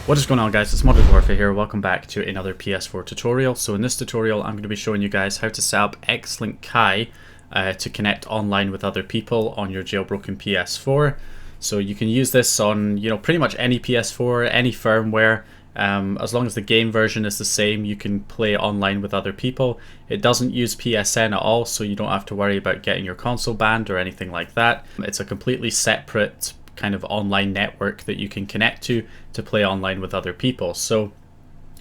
What is going on, guys? It's Modern Warfare here. Welcome back to another PS4 tutorial. So in this tutorial I'm going to be showing you guys how to set up Xlink Kai to connect online with other people on your jailbroken PS4. So you can use this on pretty much any PS4, any firmware. As long as the game version is the same, you can play online with other people. It doesn't use PSN at all, so you don't have to worry about getting your console banned or anything like that. It's a completely separate kind of online network that you can connect to play online with other people. So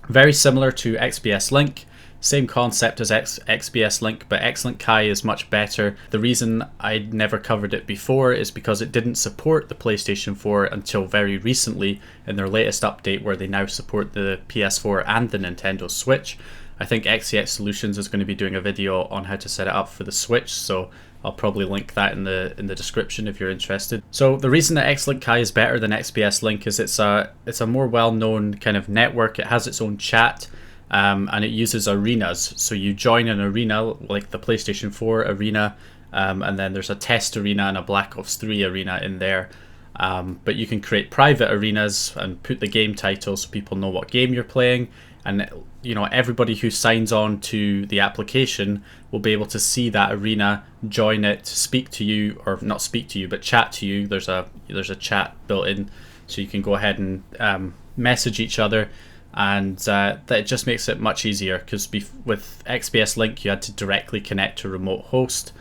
very similar to XBS Link, same concept as XBS Link, but Xlink Kai is much better. The reason I'd never covered it before is because it didn't support the PlayStation 4 until very recently in their latest update, where they now support the PS4 and the Nintendo Switch. I think XCX Solutions is going to be doing a video on how to set it up for the Switch, so I'll probably link that in the description if you're interested. So the reason that Xlink Kai is better than XBS Link is it's a more well-known kind of network. It has its own chat, and it uses arenas. So you join an arena like the PlayStation 4 arena, and then there's a test arena and a Black Ops 3 arena in there. But you can create private arenas and put the game title so people know what game you're playing. And everybody who signs on to the application will be able to see that arena, join it, speak to you, or not speak to you, but chat to you. There's a chat built in, so you can go ahead and message each other, and that just makes it much easier. Because with XBS Link, you had to directly connect to a remote host,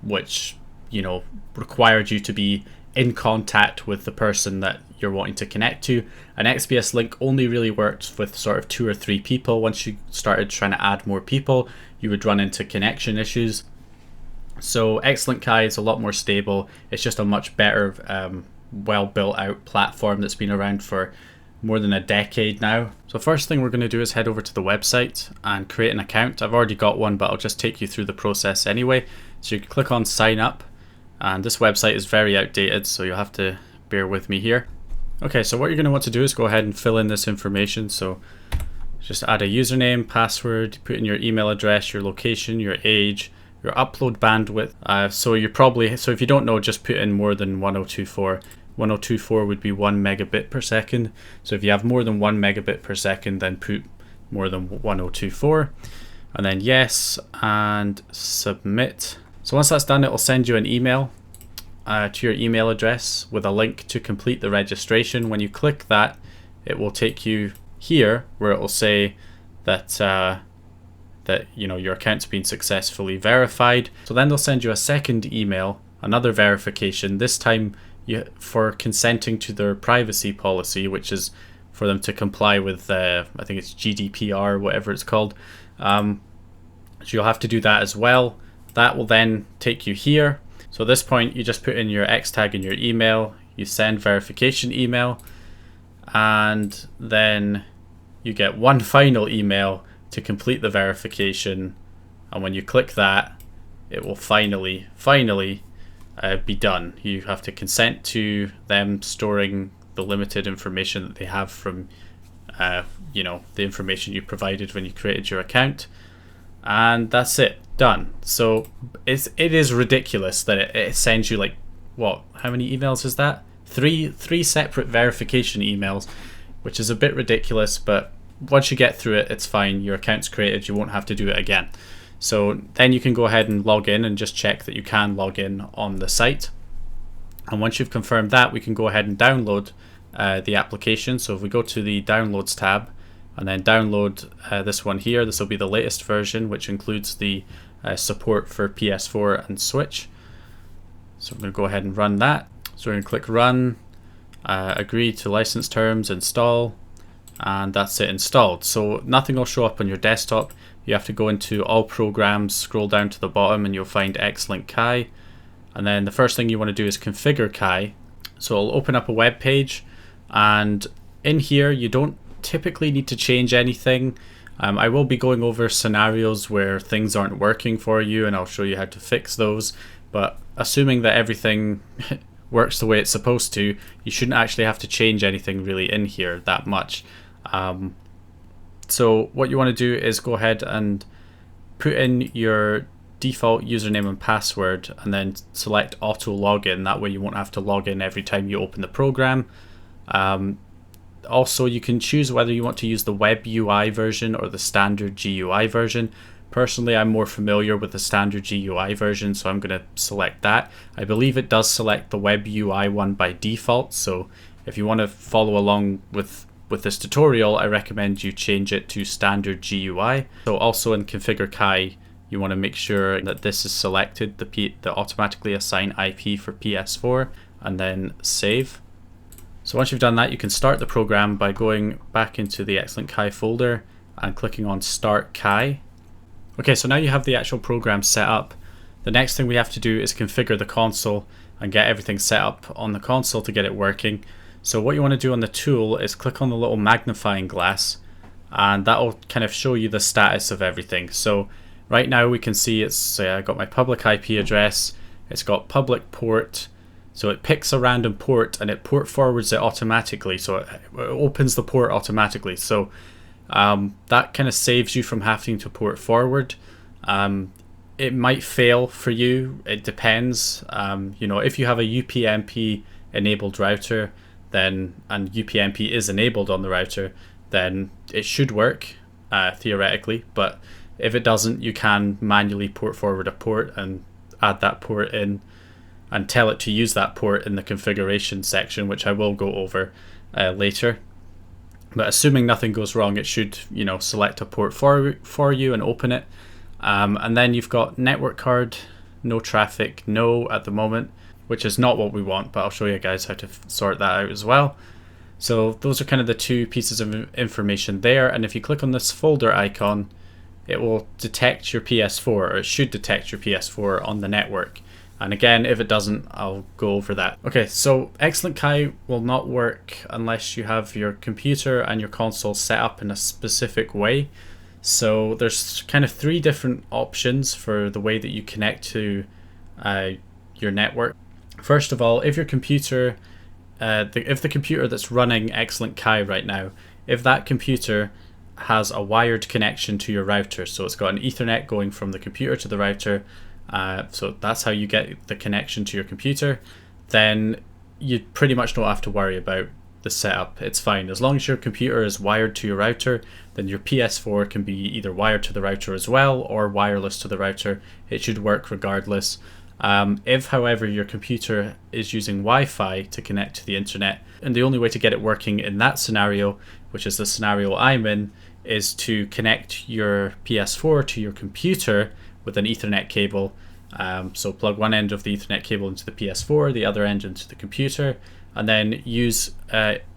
which required you to be in contact with the person that you're wanting to connect to. And XBS Link only really worked with sort of 2 or 3 people. Once you started trying to add more people, you would run into connection issues. So Xlink Kai is a lot more stable. It's just a much better, well built out platform that's been around for more than a decade now. So first thing we're going to do is head over to the website and create an account. I've already got one, but I'll just take you through the process anyway. So you can click on sign up, and this website is very outdated, so you'll have to bear with me here. Okay, so what you're going to want to do is go ahead and fill in this information. So just add a username, password, put in your email address, your location, your age, your upload bandwidth. So if you don't know, just put in more than 1024. 1024 would be 1 megabit per second. So if you have more than 1 megabit per second, then put more than 1024. And then yes, and submit. So once that's done, it will send you an email to your email address with a link to complete the registration. When you click that, it will take you here where it will say that your account's been successfully verified. So then they'll send you a second email, another verification, this time for consenting to their privacy policy, which is for them to comply with I think it's GDPR, whatever it's called. So you'll have to do that as well. That will then take you here. So at this point, you just put in your X tag in your email, you send verification email, and then you get one final email to complete the verification. And when you click that, it will finally be done. You have to consent to them storing the limited information that they have from the information you provided when you created your account. And that's it, done. So it is ridiculous that it sends you how many emails is that? Three separate verification emails, which is a bit ridiculous, but once you get through it, it's fine. Your account's created, you won't have to do it again. So then you can go ahead and log in and just check that you can log in on the site. And once you've confirmed that, we can go ahead and download the application. So if we go to the downloads tab and then download this one here, this will be the latest version, which includes the support for PS4 and Switch. So I'm going to go ahead and run that. So we're going to click run, agree to license terms, install, and that's it, installed. So nothing will show up on your desktop. You have to go into all programs, scroll down to the bottom, and you'll find Xlink Kai. And then the first thing you want to do is configure Kai. So it'll open up a web page, and in here you don't typically need to change anything. I will be going over scenarios where things aren't working for you, and I'll show you how to fix those. But assuming that everything works the way it's supposed to, you shouldn't actually have to change anything really in here that much. So what you want to do is go ahead and put in your default username and password, and then select auto login. That way you won't have to log in every time you open the program. Also, you can choose whether you want to use the web UI version or the standard GUI version. Personally, I'm more familiar with the standard GUI version, so I'm going to select that. I believe it does select the web UI one by default, so if you want to follow along with this tutorial, I recommend you change it to standard GUI. So also in Configure Kai, you want to make sure that this is selected, the automatically assign IP for PS4, and then save. So once you've done that, you can start the program by going back into the Xlink Kai folder and clicking on Start Kai. Okay, so now you have the actual program set up. The next thing we have to do is configure the console and get everything set up on the console to get it working. So what you want to do on the tool is click on the little magnifying glass, and that will kind of show you the status of everything. So right now we can see it's got my public IP address, it's got public port, so it picks a random port and it port forwards it automatically, so it opens the port automatically. So that kind of saves you from having to port forward. It might fail for you, it depends. You know, if you have a UPnP enabled router, then, and UPnP is enabled on the router, then it should work theoretically. But if it doesn't, you can manually port forward a port and add that port in and tell it to use that port in the configuration section, which I will go over later. But assuming nothing goes wrong, it should, you know, select a port for you and open it. And then you've got network card, no traffic, no at the moment, which is not what we want, but I'll show you guys how to sort that out as well. So those are kind of the two pieces of information there. And if you click on this folder icon, it will detect your PS4, or it should detect your PS4 on the network. And again, if it doesn't, I'll go over that. Okay, so Xlink Kai will not work unless you have your computer and your console set up in a specific way. So there's kind of three different options for the way that you connect to your network. First of all, if your computer, if the computer that's running Xlink Kai right now, if that computer has a wired connection to your router, so it's got an Ethernet going from the computer to the router, so that's how you get the connection to your computer, then you pretty much don't have to worry about the setup. It's fine. As long as your computer is wired to your router, then your PS4 can be either wired to the router as well or wireless to the router. It should work regardless. If, however, your computer is using Wi-Fi to connect to the internet, and the only way to get it working in that scenario, which is the scenario I'm in, is to connect your PS4 to your computer with an Ethernet cable. So plug one end of the Ethernet cable into the PS4, the other end into the computer, and then use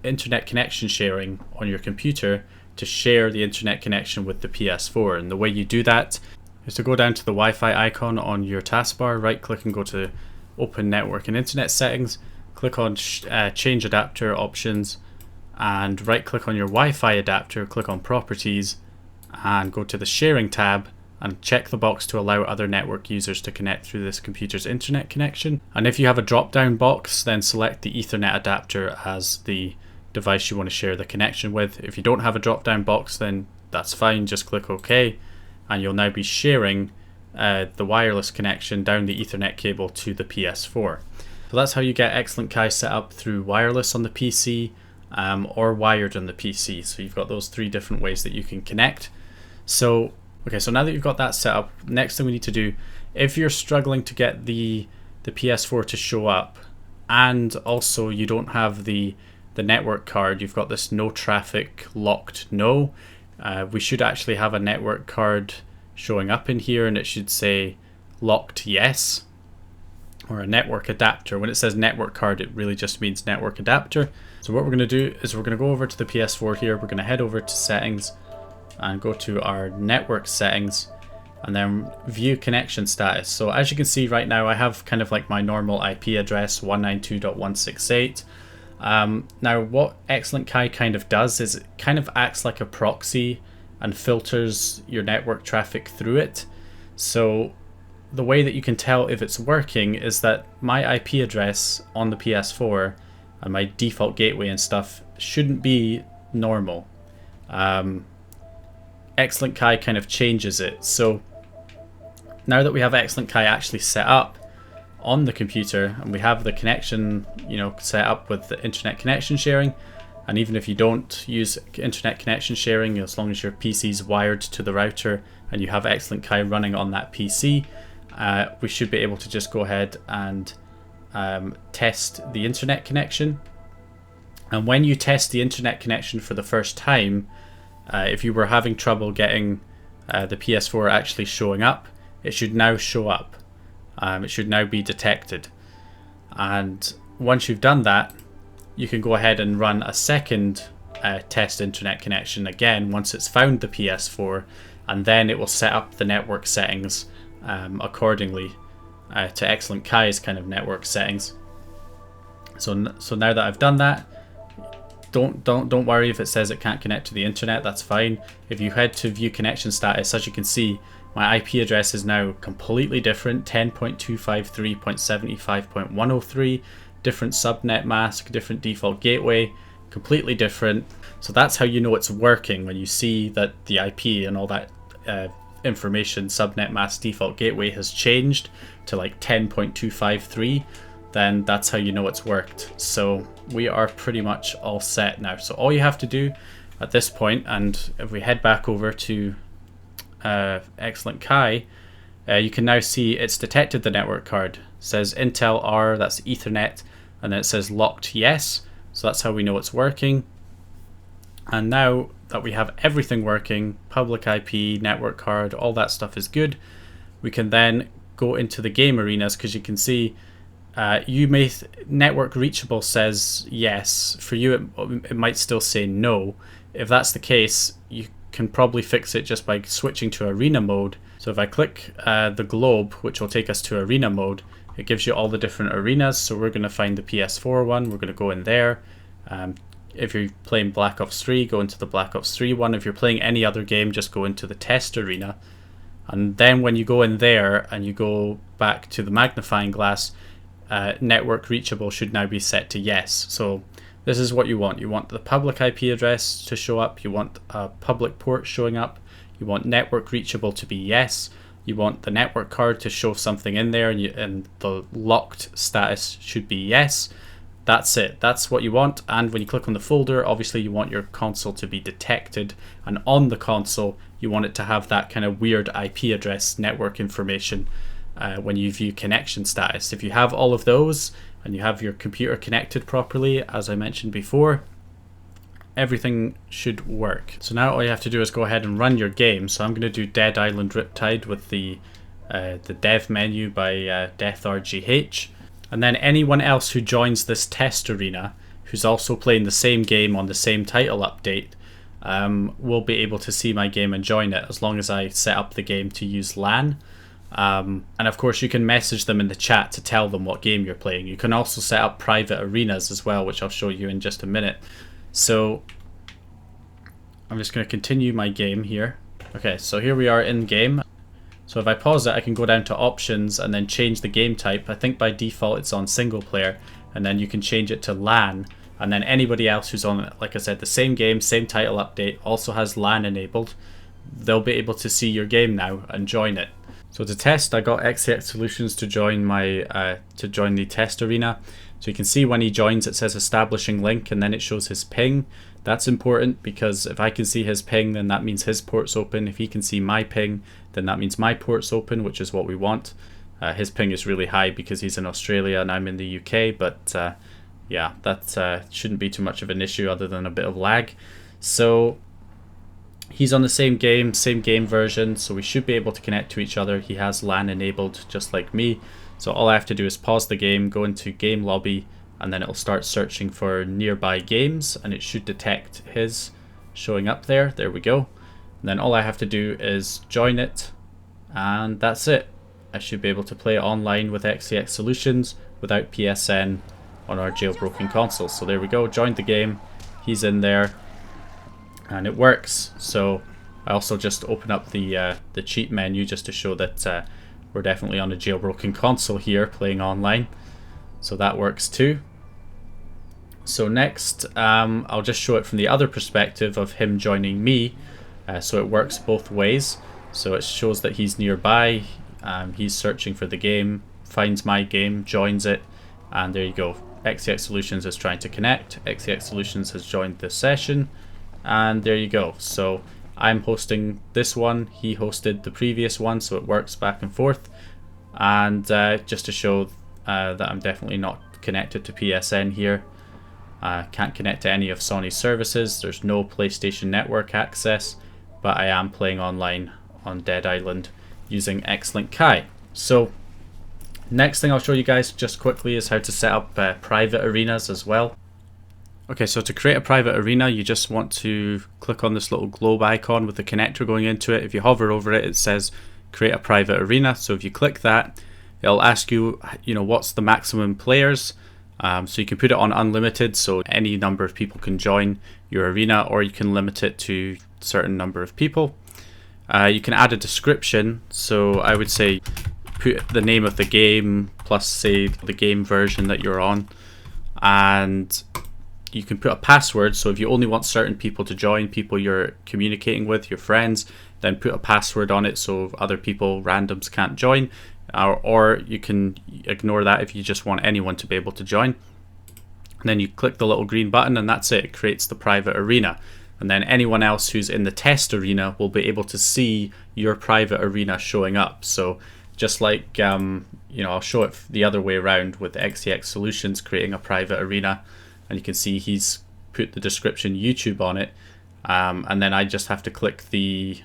internet connection sharing on your computer to share the internet connection with the PS4. And the way you do that is to go down to the Wi-Fi icon on your taskbar, right click and go to Open Network and Internet Settings, click on Change Adapter Options, and right click on your Wi-Fi adapter, click on Properties, and go to the Sharing tab and check the box to allow other network users to connect through this computer's internet connection. And if you have a drop-down box, then select the Ethernet adapter as the device you want to share the connection with. If you don't have a drop-down box, then that's fine, just click OK, and you'll now be sharing the wireless connection down the Ethernet cable to the PS4. So that's how you get Xlink Kai set up through wireless on the PC or wired on the PC. So you've got those three different ways that you can connect. So okay, so now that you've got that set up, next thing we need to do, if you're struggling to get the PS4 to show up, and also you don't have the network card, you've got this no traffic locked no, we should actually have a network card showing up in here, and it should say locked yes, or a network adapter. When it says network card, it really just means network adapter. So what we're going to do is we're going to go over to the PS4 here, we're going to head over to settings and go to our network settings and then view connection status. So as you can see right now, I have kind of like my normal IP address 192.168. Now what Xlink Kai kind of does is it kind of acts like a proxy and filters your network traffic through it. So the way that you can tell if it's working is that my IP address on the PS4 and my default gateway and stuff shouldn't be normal. Xlink Kai kind of changes it. So now that we have Xlink Kai actually set up on the computer and we have the connection, you know, set up with the internet connection sharing, And even if you don't use internet connection sharing, as long as your PC is wired to the router and you have Xlink Kai running on that PC, we should be able to just go ahead and test the internet connection. And when you test the internet connection for the first time, if you were having trouble getting the PS4 actually showing up, it should now show up. It should now be detected. And once you've done that, you can go ahead and run a second test internet connection again once it's found the PS4, and then it will set up the network settings accordingly to Xlink Kai's kind of network settings. So now that I've done that, don't worry if it says it can't connect to the internet. That's fine. If you head to view connection status, as you can see, my IP address is now completely different: 10.253.75.103, different subnet mask, different default gateway, completely different. So that's how you know it's working. When you see that the IP and all that information, subnet mask, default gateway, has changed to like 10.253, then that's how you know it's worked. So we are pretty much all set now. So all you have to do at this point, and if we head back over to Xlink Kai, you can now see it's detected the network card. It says Intel R, that's Ethernet, and then it says locked yes. So that's how we know it's working. And now that we have everything working, public IP, network card, all that stuff is good, we can then go into the game arenas, because you can see network reachable says yes. For you, it might still say no. If that's the case, you can probably fix it just by switching to arena mode. So if I click the globe, which will take us to arena mode, it gives you all the different arenas. So we're going to find the PS4 one. We're going to go in there. If you're playing Black Ops 3, go into the Black Ops 3 one. If you're playing any other game, just go into the test arena. And then when you go in there and you go back to the magnifying glass, network reachable should now be set to yes. So this is what you want. You want the public IP address to show up. You want a public port showing up. You want network reachable to be yes. You want the network card to show something in there, and the locked status should be yes. That's it. That's what you want. And when you click on the folder, obviously you want your console to be detected, and on the console you want it to have that kind of weird IP address network information when you view connection status. If you have all of those and you have your computer connected properly, as I mentioned before, everything should work. So now all you have to do is go ahead and run your game. So I'm going to do Dead Island Riptide with the dev menu by DeathRGH. And then anyone else who joins this test arena, who's also playing the same game on the same title update, will be able to see my game and join it, as long as I set up the game to use LAN. And of course you can message them in the chat to tell them what game you're playing. You can also set up private arenas as well, which I'll show you in just a minute. So I'm just going to continue my game here. Okay, so here we are in game. So if I pause it, I can go down to options and then change the game type. I think by default it's on single player, and then you can change it to LAN. And then anybody else who's on, like I said, the same game, same title update, also has LAN enabled, they'll be able to see your game now and join it. So to test, I got XCX Solutions to join the test arena. So you can see when he joins, it says establishing link, and then it shows his ping. That's important, because if I can see his ping, then that means his port's open. If he can see my ping, then that means my port's open, which is what we want. His ping is really high because he's in Australia and I'm in the UK, but yeah, that shouldn't be too much of an issue other than a bit of lag. So he's on the same game version, so we should be able to connect to each other. He has LAN enabled just like me. So all I have to do is pause the game, go into game lobby, and then it'll start searching for nearby games, and it should detect his showing up there. There we go. And then all I have to do is join it, and that's it. I should be able to play online with XCX Solutions without PSN on our jailbroken console. So there we go, joined the game, he's in there, and it works. So I also just open up the cheat menu just to show that we're definitely on a jailbroken console here playing online. So that works too. So next, I'll just show it from the other perspective of him joining me. So it works both ways. So it shows that he's nearby, he's searching for the game, finds my game, joins it, and there you go. XCX Solutions is trying to connect. XCX Solutions has joined this session, and there you go. So I'm hosting this one, he hosted the previous one, so it works back and forth. And just to show that I'm definitely not connected to PSN here. Can't connect to any of Sony's services. There's no PlayStation Network access, but I am playing online on Dead Island using Xlink Kai. So next thing I'll show you guys just quickly is how to set up private arenas as well. Okay, so to create a private arena, you just want to click on this little globe icon with the connector going into it. If you hover over it, it says create a private arena. So if you click that, it'll ask you, what's the maximum players. So you can put it on unlimited, so any number of people can join your arena, or you can limit it to a certain number of people. You can add a description, so I would say put the name of the game plus say the game version that you're on, and you can put a password. So if you only want certain people to join, people you're communicating with, your friends, then put a password on it so other people, randoms, can't join. Or you can ignore that if you just want anyone to be able to join. And then you click the little green button, and that's it. It creates the private arena. And then anyone else who's in the test arena will be able to see your private arena showing up. So just like, I'll show it the other way around with XCX Solutions creating a private arena. And you can see he's put the description YouTube on it. And then I just have to click the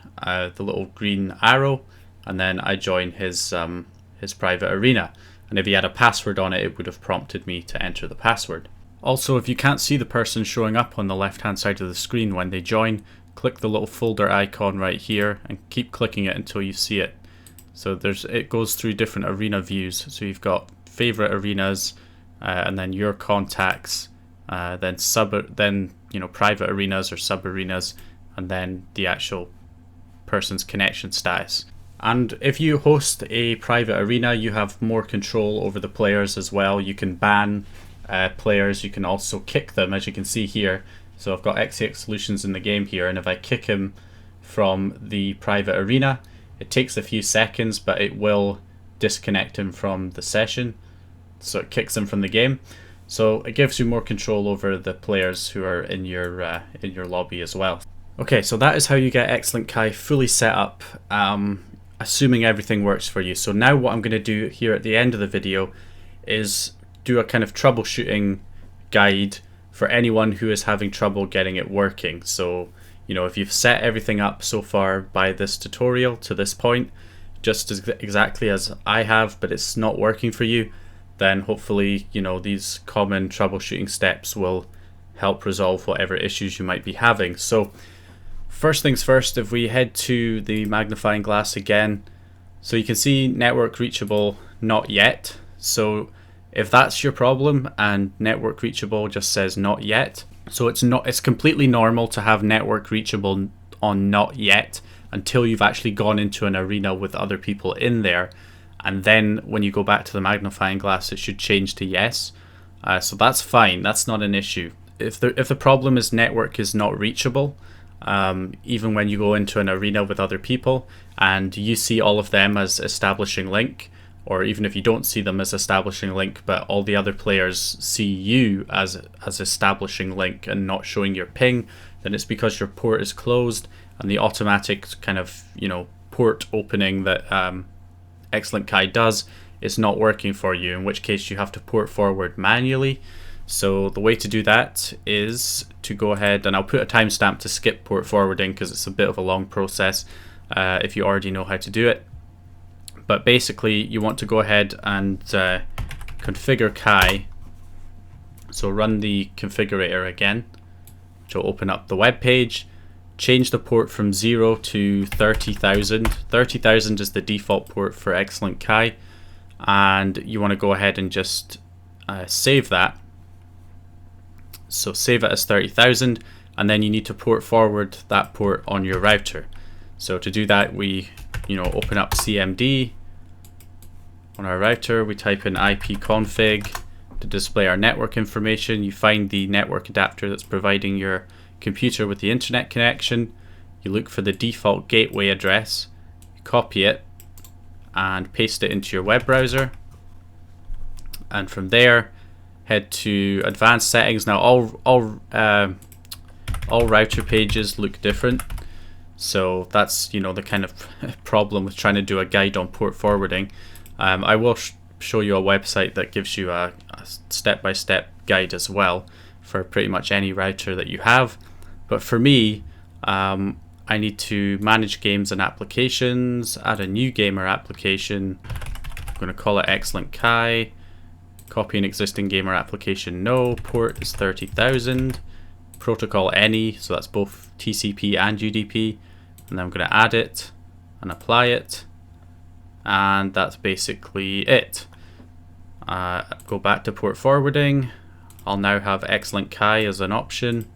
little green arrow, and then I join his private arena. And if he had a password on it, it would have prompted me to enter the password. Also, if you can't see the person showing up on the left hand side of the screen when they join, click the little folder icon right here and keep clicking it until you see it. So it goes through different arena views. So you've got favorite arenas, and then your contacts, then private arenas or sub arenas, and then the actual person's connection status. And if you host a private arena, you have more control over the players as well. You can ban players, you can also kick them, as you can see here. So I've got XCX Solutions in the game here, and if I kick him from the private arena, it takes a few seconds, but it will disconnect him from the session. So it kicks him from the game. So it gives you more control over the players who are in your lobby as well. Okay, so that is how you get Xlink Kai fully set up, assuming everything works for you. So now what I'm going to do here at the end of the video is do a kind of troubleshooting guide for anyone who is having trouble getting it working. So, if you've set everything up so far by this tutorial to this point, just exactly as I have, but it's not working for you, then hopefully, these common troubleshooting steps will help resolve whatever issues you might be having. So first things first, if we head to the magnifying glass again, so you can see network reachable not yet. So if that's your problem and network reachable just says not yet, so it's completely normal to have network reachable on not yet until you've actually gone into an arena with other people in there. And then when you go back to the magnifying glass, it should change to yes. So that's fine, that's not an issue. If the problem is network is not reachable, even when you go into an arena with other people and you see all of them as establishing link, or even if you don't see them as establishing link, but all the other players see you as establishing link and not showing your ping, then it's because your port is closed and the automatic kind of port opening that Xlink Kai does is not working for you, in which case you have to port forward manually. So the way to do that is to go ahead, and I'll put a timestamp to skip port forwarding because it's a bit of a long process if you already know how to do it. But basically you want to go ahead and configure Kai. So run the configurator again, which will open up the web page. Change the port from 0 to 30,000. 30,000 is the default port for Xlink Kai, and you want to go ahead and just save that. So save it as 30,000, and then you need to port forward that port on your router. So to do that, we open up CMD on our router, we type in ipconfig to display our network information. You find the network adapter that's providing your computer with the internet connection. You look for the default gateway address, you copy it and paste it into your web browser, and from there head to advanced settings. Now all router pages look different, so that's, you know, the kind of problem with trying to do a guide on port forwarding. I will show you a website that gives you a step-by-step guide as well for pretty much any router that you have. But for me, I need to manage games and applications, add a new gamer application. I'm going to call it Xlink Kai. Copy an existing gamer application, no. Port is 30,000. Protocol any, so that's both TCP and UDP. And then I'm going to add it and apply it. And that's basically it. Go back to port forwarding. I'll now have Xlink Kai as an option.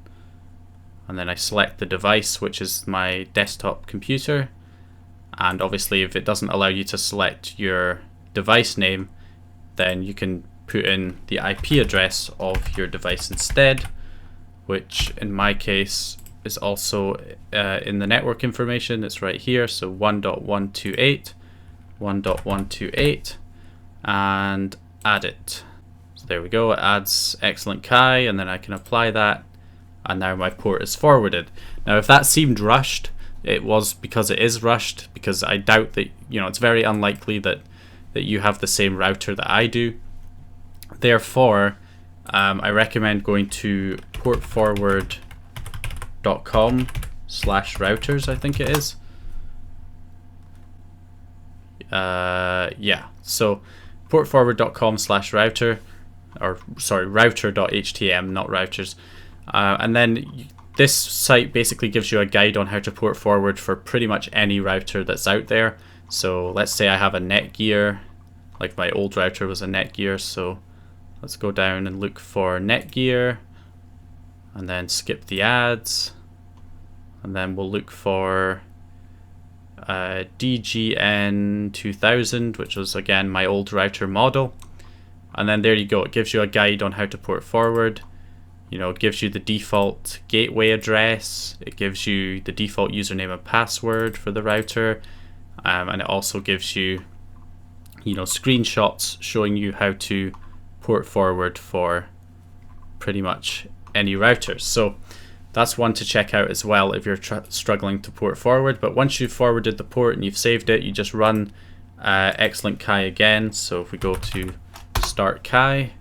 And then I select the device, which is my desktop computer. And obviously if it doesn't allow you to select your device name, then you can put in the IP address of your device instead, which in my case is also in the network information. It's right here, so 1.128, and add it. So there we go, it adds Xlink Kai, and then I can apply that, and now my port is forwarded. Now if that seemed rushed, it was because it is rushed, because I doubt that, you know, it's very unlikely that you have the same router that I do. Therefore, I recommend going to portforward.com/routers, I think it is. Yeah, so portforward.com/router, or sorry, router.htm, not routers. And then this site basically gives you a guide on how to port forward for pretty much any router that's out there. So let's say I have a Netgear, like my old router was a Netgear, so let's go down and look for Netgear, and then skip the ads, and then we'll look for DGN 2000, which was again my old router model. And then there you go, it gives you a guide on how to port forward. You know, it gives you the default gateway address, it gives you the default username and password for the router, and it also gives you, you know, screenshots showing you how to port forward for pretty much any routers. So that's one to check out as well if you're struggling to port forward. But once you've forwarded the port and you've saved it, you just run Xlink Kai again. So if we go to Start Kai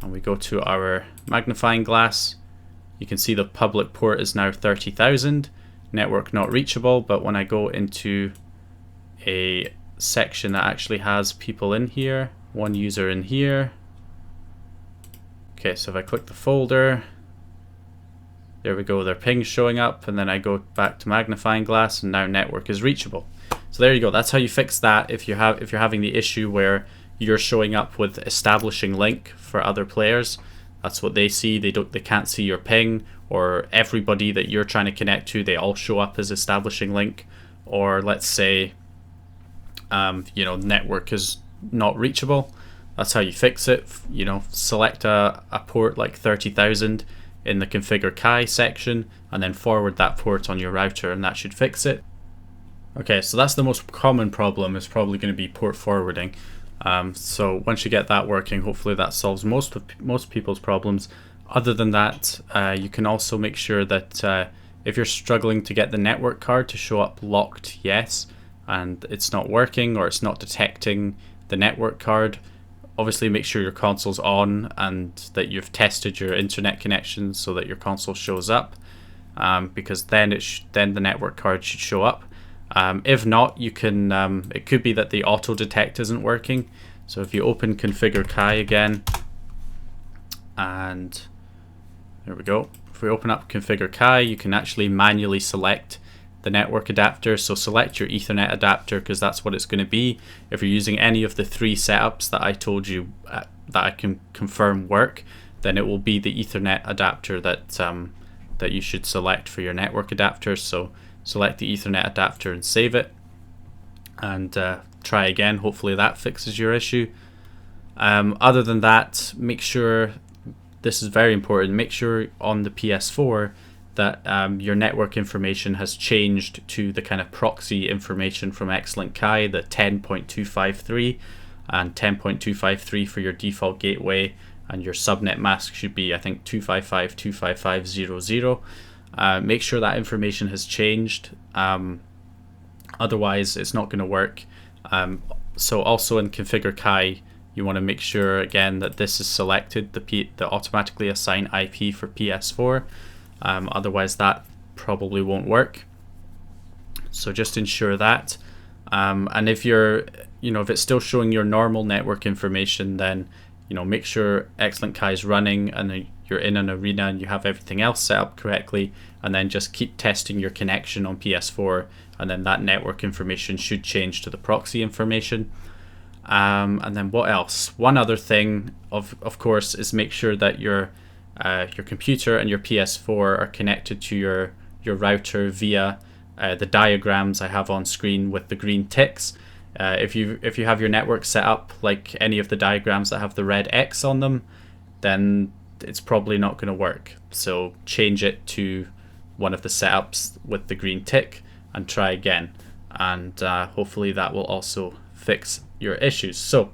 and we go to our magnifying glass, you can see the public port is now 30,000, network not reachable. But when I go into a section that actually has people in here, one user in here. Okay, so if I click the folder, there we go, their ping's showing up, and then I go back to magnifying glass and now network is reachable. So there you go, that's how you fix that if you're having the issue where you're showing up with establishing link for other players. That's what they see, they can't see your ping, or everybody that you're trying to connect to, they all show up as establishing link. Or let's say you know, network is not reachable. That's how you fix it. You know, select a port like 30,000 in the configure Kai section, and then forward that port on your router, and that should fix it. Okay, so that's the most common problem, is probably going to be port forwarding. So once you get that working, hopefully that solves most people's problems. Other than that, you can also make sure that if you're struggling to get the network card to show up locked yes, and it's not working or it's not detecting the network card, obviously make sure your console's on and that you've tested your internet connection so that your console shows up, because then the network card should show up. If not, you can it could be that the auto detect isn't working. So if you open configure Kai again, and there we go, if we open up configure Kai, you can actually manually select the network adapter. So select your Ethernet adapter, because that's what it's going to be. If you're using any of the three setups that I told you that I can confirm work, then it will be the Ethernet adapter that you should select for your network adapter. So select the Ethernet adapter and save it, and try again. Hopefully that fixes your issue. Other than that, make sure, this is very important, make sure on the PS4 that your network information has changed to the kind of proxy information from Xlink Kai, the 10.253 and 10.253 for your default gateway, and your subnet mask should be, I think, 255.255.0.0. Make sure that information has changed, otherwise it's not going to work. So also in Configure Kai, you want to make sure again that this is selected, the automatically assign IP for PS4. Otherwise that probably won't work. So just ensure that. And if you're, if it's still showing your normal network information, then make sure Xlink Kai is running and you're in an arena and you have everything else set up correctly, and then just keep testing your connection on PS4, and then that network information should change to the proxy information. And then what else? One other thing, of course, is make sure that your computer and your PS4 are connected to your router via the diagrams I have on screen with the green ticks. If you have your network set up like any of the diagrams that have the red X on them, then it's probably not going to work. So change it to one of the setups with the green tick and try again, and hopefully that will also fix your issues. So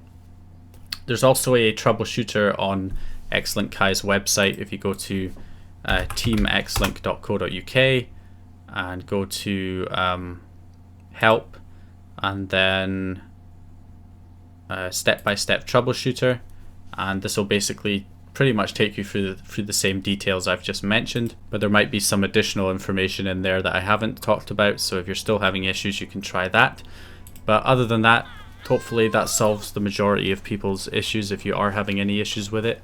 there's also a troubleshooter on Xlink Kai's website. If you go to teamxlink.co.uk and go to help, and then step-by-step troubleshooter, and this will basically pretty much take you through the same details I've just mentioned, but there might be some additional information in there that I haven't talked about, so if you're still having issues you can try that. But other than that, hopefully that solves the majority of people's issues if you are having any issues with it.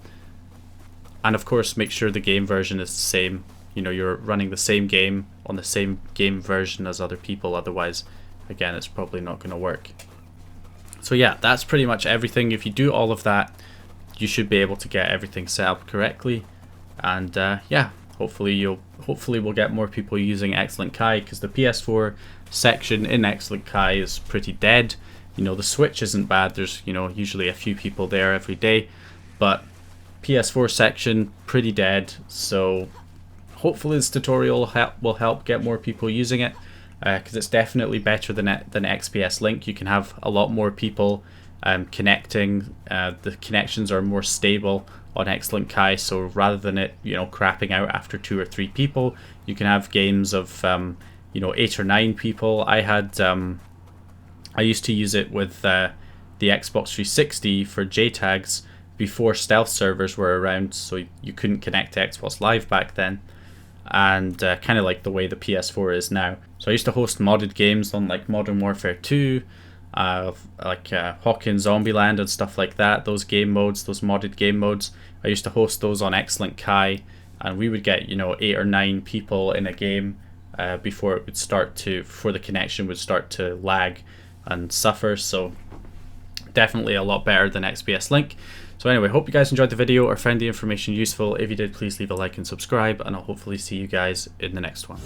And of course make sure the game version is the same. You're running the same game on the same game version as other people, otherwise again it's probably not going to work. So yeah, that's pretty much everything. If you do all of that, you should be able to get everything set up correctly, and yeah, hopefully we'll get more people using Xlink Kai, because the PS4 section in Xlink Kai is pretty dead. The Switch isn't bad, there's usually a few people there every day, but PS4 section pretty dead. So hopefully this tutorial will help get more people using it, because it's definitely better than XPS Link. You can have a lot more people connecting. The connections are more stable on Xlink Kai, so rather than it crapping out after 2 or 3 people, you can have games of 8 or 9 people. I used to use it with the Xbox 360 for JTAGs before stealth servers were around, so you couldn't connect to Xbox Live back then, and kind of like the way the PS4 is now. So I used to host modded games on like Modern Warfare 2, like Hawkins Zombieland and stuff like that. Those game modes, those modded game modes, I used to host those on Xlink Kai, and we would get 8 or 9 people in a game before the connection would start to lag and suffer. So definitely a lot better than XPS Link. So anyway, hope you guys enjoyed the video or found the information useful. If you did, please leave a like and subscribe, and I'll hopefully see you guys in the next one.